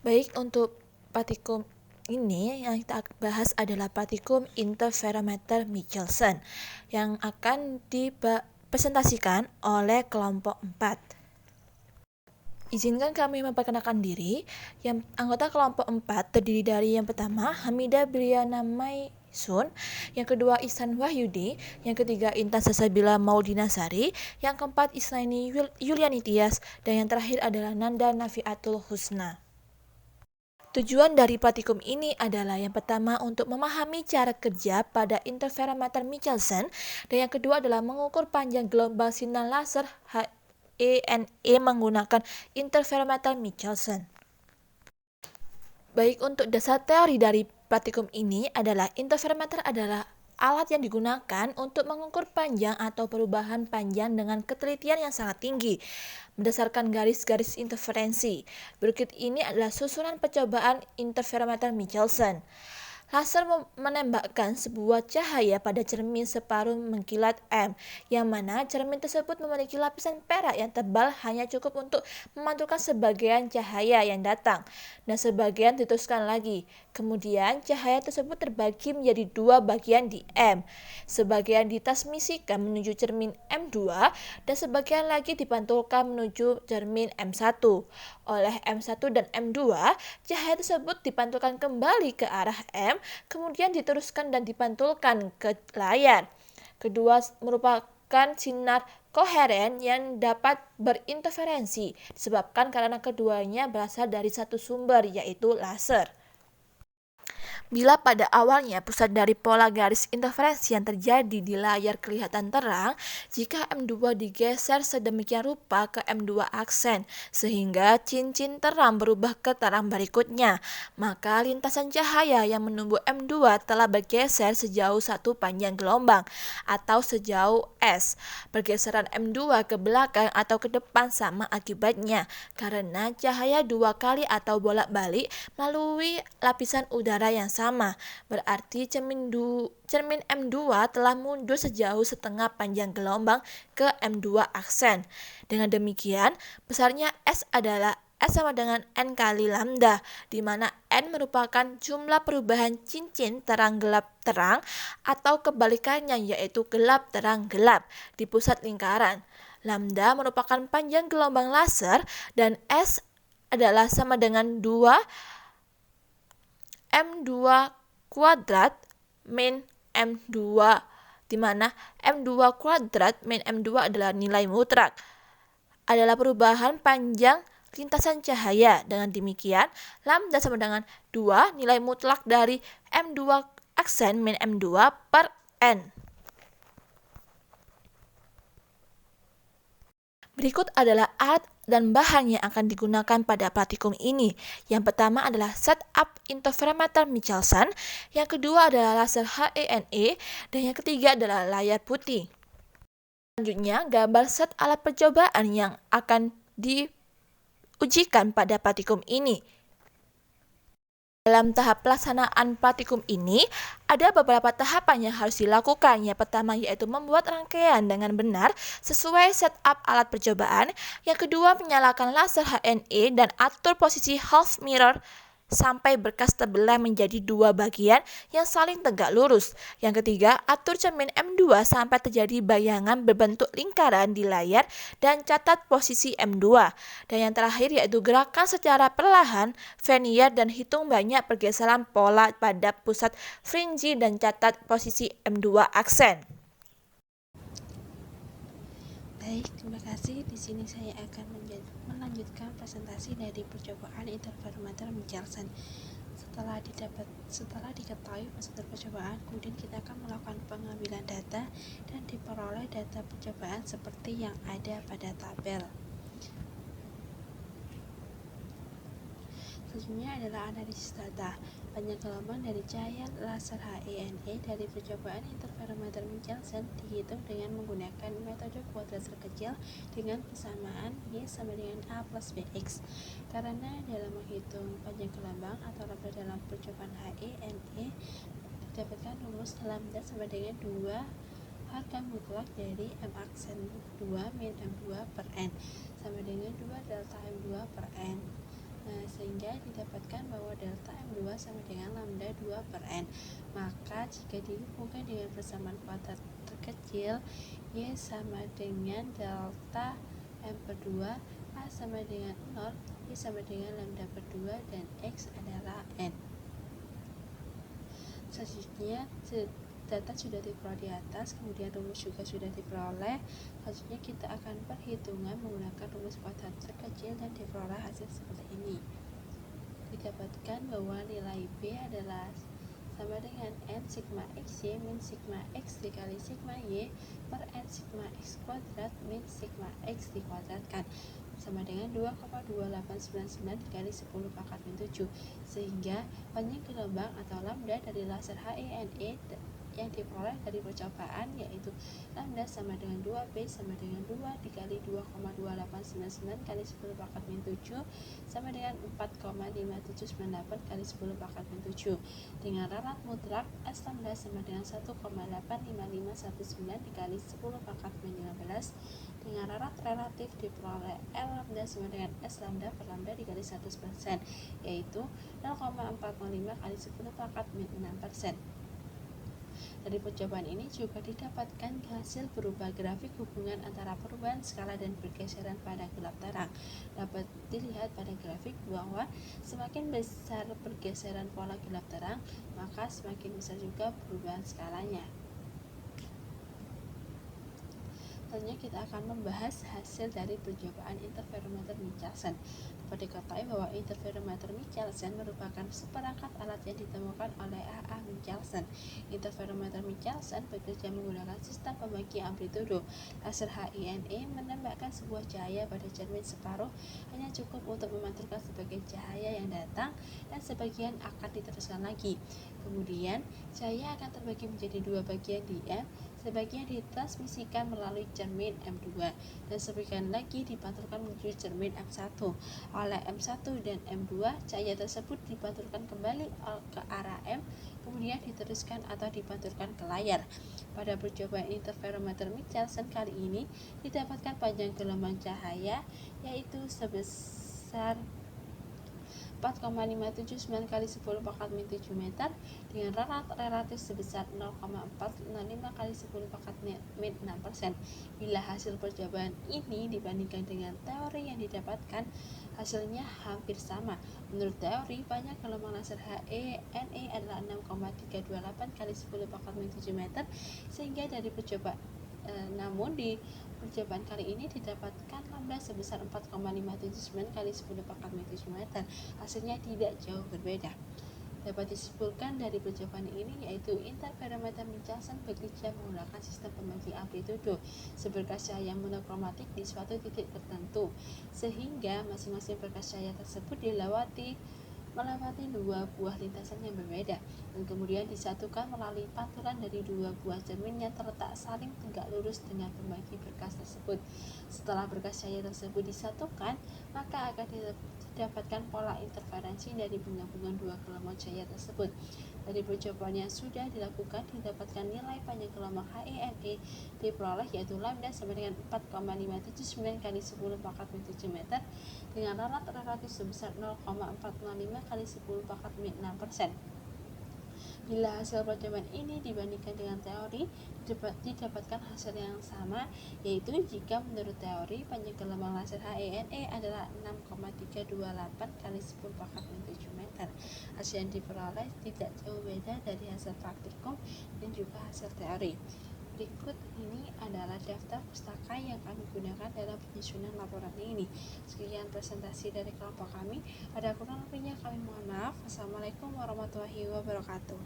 Baik, untuk partikum ini yang kita bahas adalah partikum interferometer Michelson yang akan dipresentasikan oleh kelompok 4. Izinkan kami memperkenalkan diri. Yang anggota kelompok 4 terdiri dari yang pertama Hamidah Briana Maisun, yang kedua Ihsan Wahyudi, yang ketiga Intan Salsabila Maudinasari, yang keempat Islaini Yuliani Tias, dan yang terakhir adalah Nanda Nafiatul Husna. Tujuan dari praktikum ini adalah yang pertama untuk memahami cara kerja pada interferometer Michelson, dan yang kedua adalah mengukur panjang gelombang sinar laser HENE menggunakan interferometer Michelson. Baik, untuk dasar teori dari praktikum ini adalah interferometer adalah alat yang digunakan untuk mengukur panjang atau perubahan panjang dengan ketelitian yang sangat tinggi berdasarkan garis-garis interferensi. Berikut ini adalah susunan percobaan interferometer Michelson. Laser menembakkan sebuah cahaya pada cermin separuh mengkilat M, yang mana cermin tersebut memiliki lapisan perak yang tebal hanya cukup untuk memantulkan sebagian cahaya yang datang, dan sebagian diteruskan lagi. Kemudian cahaya tersebut terbagi menjadi dua bagian di M. Sebagian ditransmisikan menuju cermin M2, dan sebagian lagi dipantulkan menuju cermin M1. Oleh M1 dan M2, cahaya tersebut dipantulkan kembali ke arah M, kemudian diteruskan dan dipantulkan ke layar. Kedua merupakan sinar koheren yang dapat berinterferensi disebabkan karena keduanya berasal dari satu sumber, yaitu laser. Bila pada awalnya pusat dari pola garis interferensi yang terjadi di layar kelihatan terang, jika M2 digeser sedemikian rupa ke M2 aksen sehingga cincin terang berubah ke terang berikutnya, maka lintasan cahaya yang menumbuh M2 telah bergeser sejauh satu panjang gelombang atau sejauh S. Pergeseran M2 ke belakang atau ke depan sama akibatnya karena cahaya dua kali atau bolak-balik melalui lapisan udara yang sama. Berarti cermin M2 telah mundur sejauh setengah panjang gelombang ke M2 aksen. Dengan demikian, besarnya S adalah S sama dengan N kali lambda, di mana N merupakan jumlah perubahan cincin terang gelap terang atau kebalikannya, yaitu gelap terang gelap di pusat lingkaran. Lambda merupakan panjang gelombang laser dan S adalah sama dengan 2 M2 kuadrat min M2, di mana M2 kuadrat min M2 adalah nilai mutlak, adalah perubahan panjang lintasan cahaya. Dengan demikian, lambda sama dengan 2 nilai mutlak dari M2 aksen min M2 per N. Berikut adalah alat dan bahan yang akan digunakan pada praktikum ini. Yang pertama adalah setup interferometer Michelson, yang kedua adalah laser HENE, dan yang ketiga adalah layar putih. Selanjutnya, gambar set alat percobaan yang akan diujikan pada praktikum ini. Dalam tahap pelaksanaan praktikum ini, ada beberapa tahapan yang harus dilakukan. Yang pertama yaitu membuat rangkaian dengan benar sesuai setup alat percobaan. Yang kedua, menyalakan laser HNE dan atur posisi half mirror sampai berkas terbelah menjadi dua bagian yang saling tegak lurus. Yang ketiga, atur cermin M2 sampai terjadi bayangan berbentuk lingkaran di layar dan catat posisi M2. Dan yang terakhir yaitu gerakan secara perlahan vernier dan hitung banyak pergeseran pola pada pusat fringe dan catat posisi M2 aksen. Baik, terima kasih. Di sini saya akan melanjutkan presentasi dari percobaan interferometer Michelson. Setelah diketahui prosedur percobaan, kemudian kita akan melakukan pengambilan data dan diperoleh data percobaan seperti yang ada pada tabel. Selanjutnya adalah analisis data. Panjang gelombang dari cahaya laser HENE dari percobaan interferometer Michelson dihitung dengan menggunakan metode kuadrat kecil dengan persamaan Y sama dengan A plus BX. Karena dalam menghitung panjang gelombang atau lambda dalam percobaan HENE didapatkan rumus lambda sama dengan 2 harga mutlak dari M aksen 2 min M2 per N sama dengan 2 delta M2 per N. Nah, sehingga didapatkan bahwa delta M2 sama dengan lambda 2 per N. Maka jika dihubungkan dengan persamaan kuadrat terkecil, Y sama dengan delta M per 2, A sama dengan 0, Y sama dengan lambda per 2, dan X adalah N. Selanjutnya, data sudah diperoleh di atas, kemudian rumus juga sudah diperoleh. Selanjutnya kita akan perhitungan menggunakan rumus kuadrat terkecil dan diperoleh hasil seperti ini. Didapatkan bahwa nilai B adalah sama dengan N sigma XY min sigma X dikali sigma Y per N sigma X kuadrat min sigma X dikuadratkan sama dengan 2,2899 dikali 10 pangkat min 7, sehingga panjang gelombang atau lambda dari laser HENE yang diperoleh dari percobaan yaitu lambda sama dengan 2B sama dengan 2 dikali 2,2899 kali 10 pangkat min 7 sama dengan 4,5798 kali 10 pangkat min 7, dengan ralat mutlak S lambda sama dengan 1,85519 dikali 10 pangkat min 15, dengan ralat relatif diperoleh L lambda sama dengan S lambda per lambda dikali 100%, yaitu 0,405 kali 10 pangkat min 6%. Dari percobaan ini juga didapatkan hasil berubah grafik hubungan antara perubahan skala dan pergeseran pada gelap terang. Dapat dilihat pada grafik bahwa semakin besar pergeseran pola gelap terang, maka semakin besar juga perubahan skalanya. Selanjutnya kita akan membahas hasil dari percobaan interferometer Michelson. Dapat diketahui bahwa interferometer Michelson merupakan seperangkat alat yang ditemukan oleh A.A. Michelson. Interferometer Michelson bekerja menggunakan sistem pembagi amplitudo. Laser HINE menembakkan sebuah cahaya pada cermin separuh hanya cukup untuk memantulkan sebagian cahaya yang datang dan sebagian akan diteruskan lagi. Kemudian cahaya akan terbagi menjadi dua bagian di M, sebagian ditransmisikan melalui cermin M2 dan sebagian lagi dipantulkan menuju cermin M1. Oleh M1 dan M2, cahaya tersebut dipantulkan kembali ke arah M, kemudian diteruskan atau dipantulkan ke layar. Pada percobaan interferometer Michelson kali ini didapatkan panjang gelombang cahaya yaitu sebesar 4,579 kali 10 pangkat min 7 meter dengan ralat relatif sebesar 0,465 kali 10 pangkat min 6%. Bila hasil percobaan ini dibandingkan dengan teori yang didapatkan, hasilnya hampir sama. Menurut teori, panjang gelombang laser HENE adalah 6,328 kali 10 pangkat min 7 meter, sehingga dari percobaan namun di percobaan kali ini didapatkan lambda sebesar 4,579 kali 10 pangkat min 7 meter. Hasilnya tidak jauh berbeda. Dapat disimpulkan dari percobaan ini yaitu interferometer Michelson bekerja menggunakan sistem pembagi amplitudo seberkas cahaya monokromatik di suatu titik tertentu, sehingga masing-masing berkas cahaya tersebut melewati dua buah lintasan yang berbeda dan kemudian disatukan melalui pantulan dari dua buah cermin yang terletak saling tegak lurus dengan pembagi berkas tersebut. Setelah berkas cahaya tersebut disatukan, maka akan didapatkan pola interferensi dari penggabungan dua gelombang cahaya tersebut. Dari percobaan yang sudah dilakukan, didapatkan nilai panjang gelombang HENE diperoleh yaitu lambda sama dengan 4,579 kali 10 pangkat min 7 meter dengan ralat relatif sebesar 0,405 kali 10 pangkat min 6%. Bila hasil percobaan ini dibandingkan dengan teori, didapatkan hasil yang sama, yaitu jika menurut teori panjang gelombang laser HENE adalah 6,328 kali 10 pangkat min 7 meter. Hasil yang diperoleh tidak jauh beda dari hasil praktikum dan juga hasil teori. Berikut ini adalah daftar pustaka yang kami gunakan dalam penyusunan laporan ini. Sekian presentasi dari kelompok kami. Ada kurang lebihnya kami mohon maaf. Wassalamualaikum warahmatullahi wabarakatuh.